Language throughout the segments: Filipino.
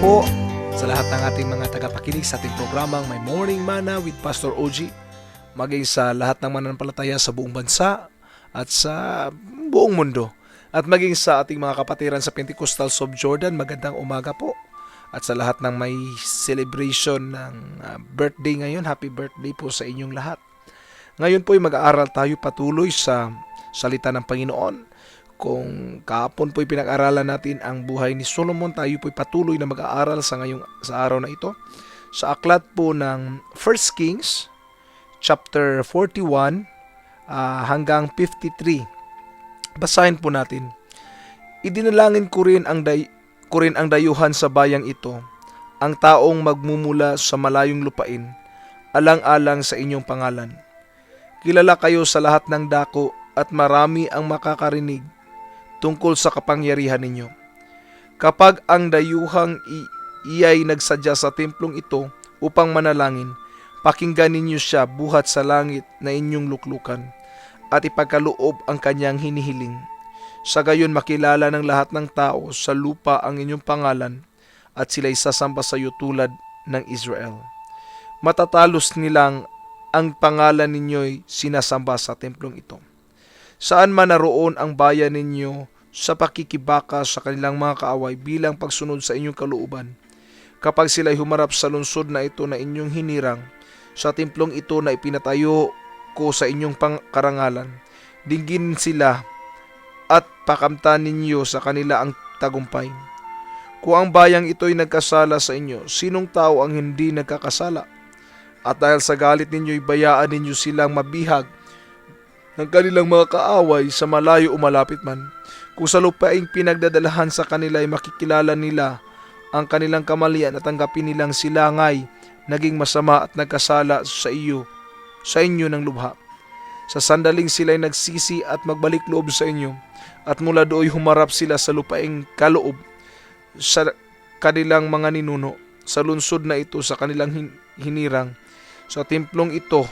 po sa lahat ng ating mga tagapakinig sa ating programang My Morning Manna with Pastor OG, maging sa lahat ng mananampalataya sa buong bansa at sa buong mundo, at maging sa ating mga kapatiran sa Pentecostals of Jordan, magandang umaga po. At sa lahat ng may celebration ng birthday ngayon, happy birthday po sa inyong lahat. Ngayon po ay mag-aaral tayo patuloy sa salita ng Panginoon. Kung kahapon po'y pinag-aralan natin ang buhay ni Solomon, tayo po'y patuloy na mag-aaral sa araw na ito sa aklat po ng 1 Kings chapter 41 hanggang 53. Basahin po natin. Idinalangin ko rin ang dayuhan sa bayang ito, ang taong magmumula sa malayong lupain, alang-alang sa inyong pangalan. Kilala kayo sa lahat ng dako at marami ang makakarinig tungkol sa kapangyarihan ninyo. Kapag ang dayuhang iya'y nagsadya sa templong ito upang manalangin, pakinggan ninyo siya buhat sa langit na inyong luklukan at ipagkaloob ang kanyang hinihiling. Sa gayon makilala ng lahat ng tao sa lupa ang inyong pangalan at sila'y sasamba sa iyo tulad ng Israel. Matatalos nilang ang pangalan ninyo'y sinasamba sa templong ito. Saan man naroon ang bayan ninyo sa pakikibaka sa kanilang mga kaaway bilang pagsunod sa inyong kalooban. Kapag sila'y humarap sa lungsod na ito na inyong hinirang, sa templong ito na ipinatayo ko sa inyong karangalan, dinggin sila at pakamtan ninyo sa kanila ang tagumpay. Kung ang bayang ito'y nagkasala sa inyo, sinong tao ang hindi nagkakasala? At dahil sa galit ninyo'y bayaan ninyo silang mabihag ng kanilang mga kaaway sa malayo o malapit man. Kung sa lupaing pinagdadalahan sa kanila ay makikilala nila ang kanilang kamalian at tanggapin nilang sila nga'y naging masama at nagkasala sa inyo ng lubha. Sa sandaling sila'y nagsisi at magbalik loob sa inyo, at mula dooy humarap sila sa lupaing kaloob sa kanilang mga ninuno, sa lungsod na ito sa kanilang hinirang, sa templong ito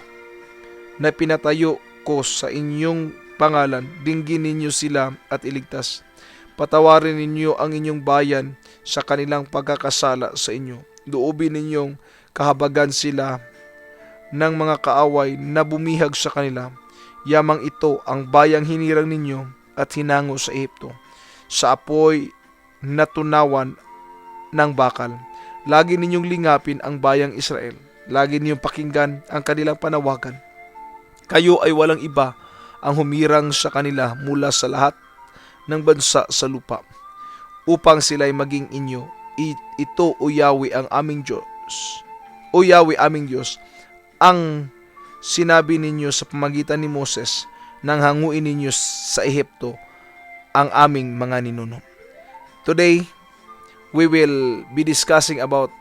na pinatayo ko sa inyong pangalan, dinggin ninyo sila at iligtas. Patawarin ninyo ang inyong bayan sa kanilang pagkakasala sa inyo. Loobin ninyong kahabagan sila ng mga kaaway na bumihag sa kanila. Yamang ito ang bayang hinirang ninyo at hinango sa Ehipto, sa apoy na tunawan ng bakal. Lagi ninyong lingapin ang bayang Israel. Lagi ninyong pakinggan ang kanilang panawagan. Kayo ay walang iba ang humirang sa kanila mula sa lahat ng bansa sa lupa, upang sila'y maging inyo. Ito o Yahweh ang aming Diyos. O Yahweh aming Diyos, ang sinabi ninyo sa pamagitan ni Moses nang hanguin ninyo sa Ehipto ang aming mga ninuno. Today, we will be discussing about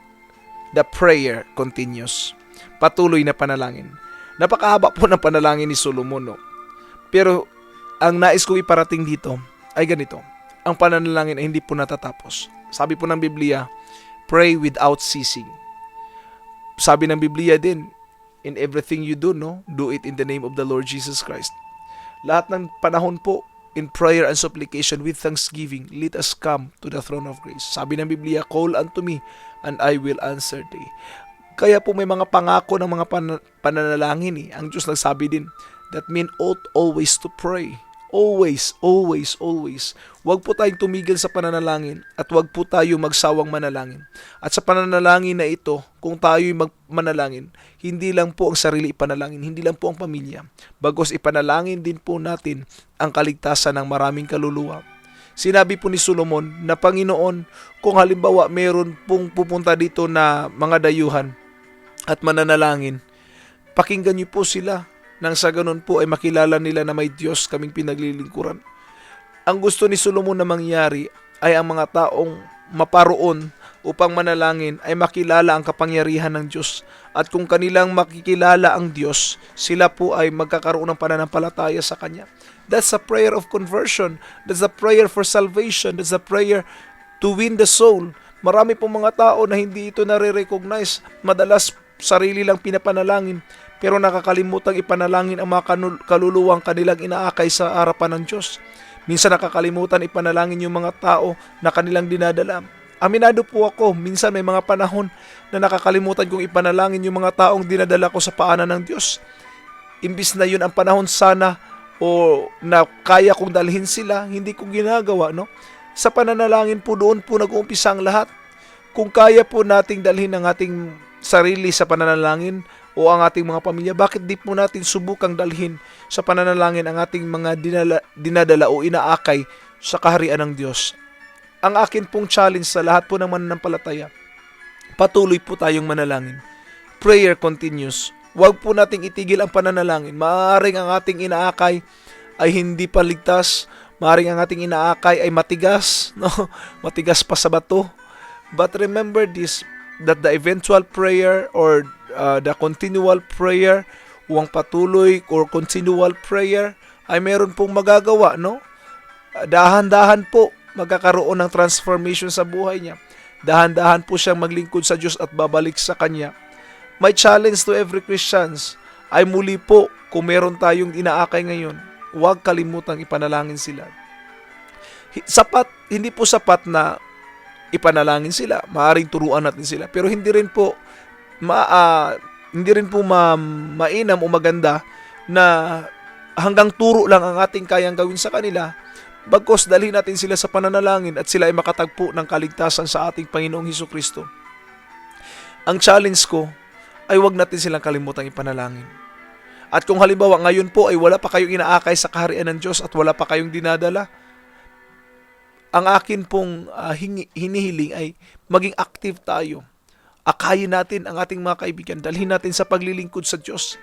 the prayer continues. Patuloy na panalangin. Napakahaba po ng panalangin ni Solomon, no? Pero ang nais ko iparating dito ay ganito. Ang pananalangin ay hindi po natatapos. Sabi po ng Biblia, pray without ceasing. Sabi ng Biblia din, in everything you do, no, do it in the name of the Lord Jesus Christ. Lahat ng panahon po, in prayer and supplication with thanksgiving, let us come to the throne of grace. Sabi ng Biblia, call unto me and I will answer thee. Kaya po may mga pangako ng mga pananalangin. Ang Diyos nagsabi din, that mean ought always to pray. Always, always, always. Huwag po tayong tumigil sa pananalangin at huwag po tayo magsawang manalangin. At sa pananalangin na ito, kung tayo'y manalangin, hindi lang po ang sarili ipanalangin, hindi lang po ang pamilya. Bagos ipanalangin din po natin ang kaligtasan ng maraming kaluluwa. Sinabi po ni Solomon na, Panginoon, kung halimbawa mayroon pong pupunta dito na mga dayuhan at mananalangin, pakinggan niyo po sila. Nang sa ganun po ay makilala nila na may Diyos kaming pinaglilingkuran. Ang gusto ni Solomon na mangyari ay ang mga taong maparoon upang manalangin ay makilala ang kapangyarihan ng Diyos. At kung kanilang makikilala ang Diyos, sila po ay magkakaroon ng pananampalataya sa Kanya. That's a prayer of conversion. That's a prayer for salvation. That's a prayer to win the soul. Marami pong mga tao na hindi ito nare-recognize. Madalas sarili lang pinapanalangin, pero nakakalimutang ipanalangin ang mga kaluluwang kanilang inaakay sa harapan ng Diyos. Minsan nakakalimutan ipanalangin yung mga tao na kanilang dinadala. Aminado po ako, minsan may mga panahon na nakakalimutan kong ipanalangin yung mga taong dinadala ko sa paanan ng Diyos. Imbis na yun ang panahon sana o na kaya kong dalhin sila, hindi ko ginagawa, no? Sa pananalangin po doon po nag-uumpisa ang lahat. Kung kaya po nating dalhin ang ating sarili sa pananalangin o ang ating mga pamilya, bakit di po natin subukang dalhin sa pananalangin ang ating mga dinadala o inaakay sa kaharian ng Diyos? Ang akin pong challenge sa lahat po ng mananampalataya, patuloy po tayong manalangin. Prayer continues. Huwag po nating itigil ang pananalangin. Maaaring ang ating inaakay ay hindi pa ligtas. Maaaring ang ating inaakay ay matigas, no? Matigas pa sa bato. But remember this, that the eventual prayer or the continual prayer, huwag patuloy or continual prayer, ay meron pong magagawa, no? Dahan-dahan po magkakaroon ng transformation sa buhay niya. Dahan-dahan po siyang maglingkod sa Diyos at babalik sa Kanya. My challenge to every Christians ay muli po, kung meron tayong inaakay ngayon, huwag kalimutang ipanalangin sila. Hindi po sapat na ipanalangin sila. Maaaring turuan natin sila. Pero hindi rin po mainam o maganda na hanggang turo lang ang ating kayang gawin sa kanila. Bagkus dalhin natin sila sa pananalangin at sila ay makatagpo ng kaligtasan sa ating Panginoong Hesukristo. Ang challenge ko ay huwag natin silang kalimutang ipanalangin. At kung halimbawa ngayon po ay wala pa kayong inaakay sa kaharian ng Diyos at wala pa kayong dinadala, ang akin pong hinihiling ay maging active tayo. Akayin natin ang ating mga kaibigan, dalhin natin sa paglilingkod sa Diyos.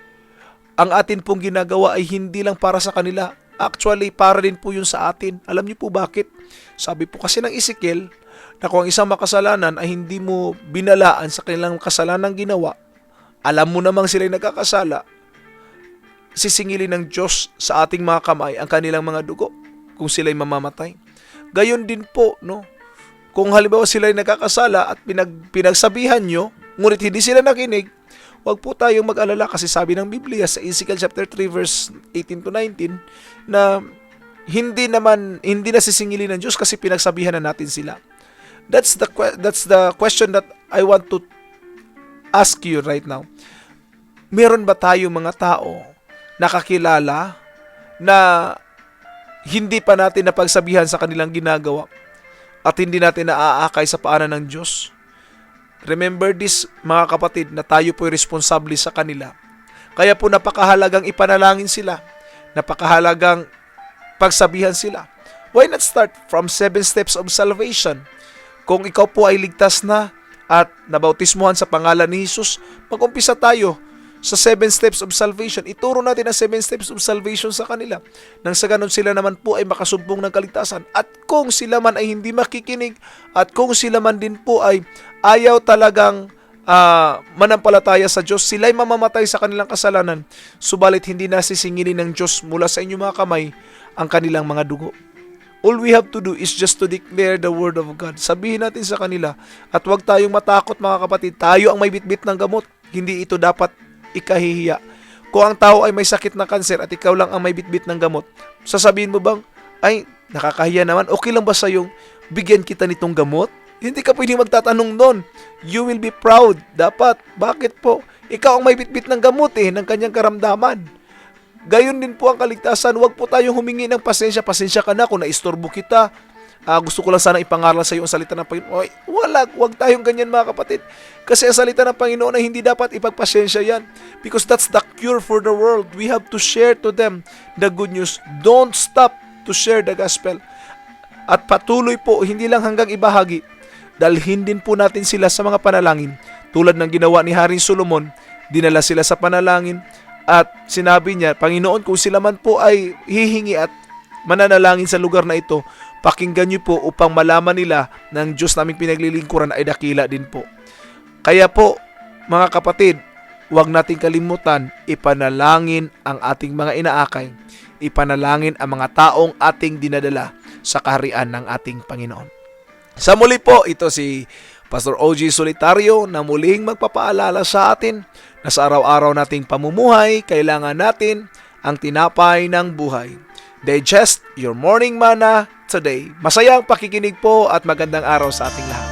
Ang atin pong ginagawa ay hindi lang para sa kanila, actually para din po yun sa atin. Alam niyo po bakit? Sabi po kasi ng Ezekiel na kung ang isang makasalanan ay hindi mo binalaan sa kanilang kasalanang ginawa, alam mo namang sila'y nagkakasala, sisingilin ng Diyos sa ating mga kamay ang kanilang mga dugo kung sila'y mamamatay. Gayon din po, no? Kung halimbawa sila'y nagkakasala at pinagsabihan nyo, ngunit hindi sila nakinig, huwag po tayong mag-alala kasi sabi ng Biblia sa Ezekiel chapter 3 verse 18 to 19 na hindi na sisingilin ng Diyos kasi pinagsabihan na natin sila. That's the question that I want to ask you right now. Meron ba tayong mga tao nakakilala na hindi pa natin napagsabihan sa kanilang ginagawa at hindi natin naaakay sa paanan ng Diyos? Remember this, mga kapatid, na tayo po'y responsable sa kanila. Kaya po napakahalagang ipanalangin sila. Napakahalagang pagsabihan sila. Why not start from 7 steps of salvation? Kung ikaw po ay ligtas na at nabautismuhan sa pangalan ni Jesus, mag-umpisa tayo sa 7 steps of salvation. Ituro natin ang 7 steps of salvation sa kanila. Nang sa ganun sila naman po ay makasumbong ng kaligtasan. At kung sila man ay hindi makikinig, at kung sila man din po ay ayaw talagang manampalataya sa Diyos, sila'y mamamatay sa kanilang kasalanan, subalit hindi nasisingilin ng Diyos mula sa inyong mga kamay ang kanilang mga dugo. All we have to do is just to declare the word of God. Sabihin natin sa kanila, at huwag tayong matakot mga kapatid, tayo ang may bitbit ng gamot. Hindi ito dapat ikahihiya. Kung ang tao ay may sakit na kanser at ikaw lang ang may bitbit ng gamot, sasabihin mo bang, ay, nakakahiya naman, okay lang ba sa'yong bigyan kita nitong gamot? Hindi ka pwedeng magtatanong doon. You will be proud. Dapat. Bakit po? Ikaw ang may bitbit ng gamot ng kanyang karamdaman. Gayon din po ang kaligtasan. Huwag po tayong humingi ng pasensya. Pasensya ka na kung naistorbo kita. Gusto ko lang sana ipangaral sa iyo ang salita ng Panginoon. Huwag tayong ganyan mga kapatid. Kasi ang salita ng Panginoon ay hindi dapat ipagpasensya yan. Because that's the cure for the world. We have to share to them the good news. Don't stop to share the gospel. At patuloy po, hindi lang hanggang ibahagi. Dalhin din po natin sila sa mga panalangin. Tulad ng ginawa ni Haring Solomon, dinala sila sa panalangin. At sinabi niya, Panginoon, kung sila man po ay hihingi at mananalangin sa lugar na ito, pakinggan niyo po upang malaman nila na ang Diyos naming pinaglilingkuran ay dakila din po. Kaya po, mga kapatid, huwag nating kalimutan, ipanalangin ang ating mga inaakay. Ipanalangin ang mga taong ating dinadala sa kaharian ng ating Panginoon. Sa muli po, ito si Pastor OG Solitario na muling magpapaalala sa atin na sa araw-araw nating pamumuhay, kailangan natin ang tinapay ng buhay. Digest your morning manna today. Masayang pakikinig po at magandang araw sa ating lahat.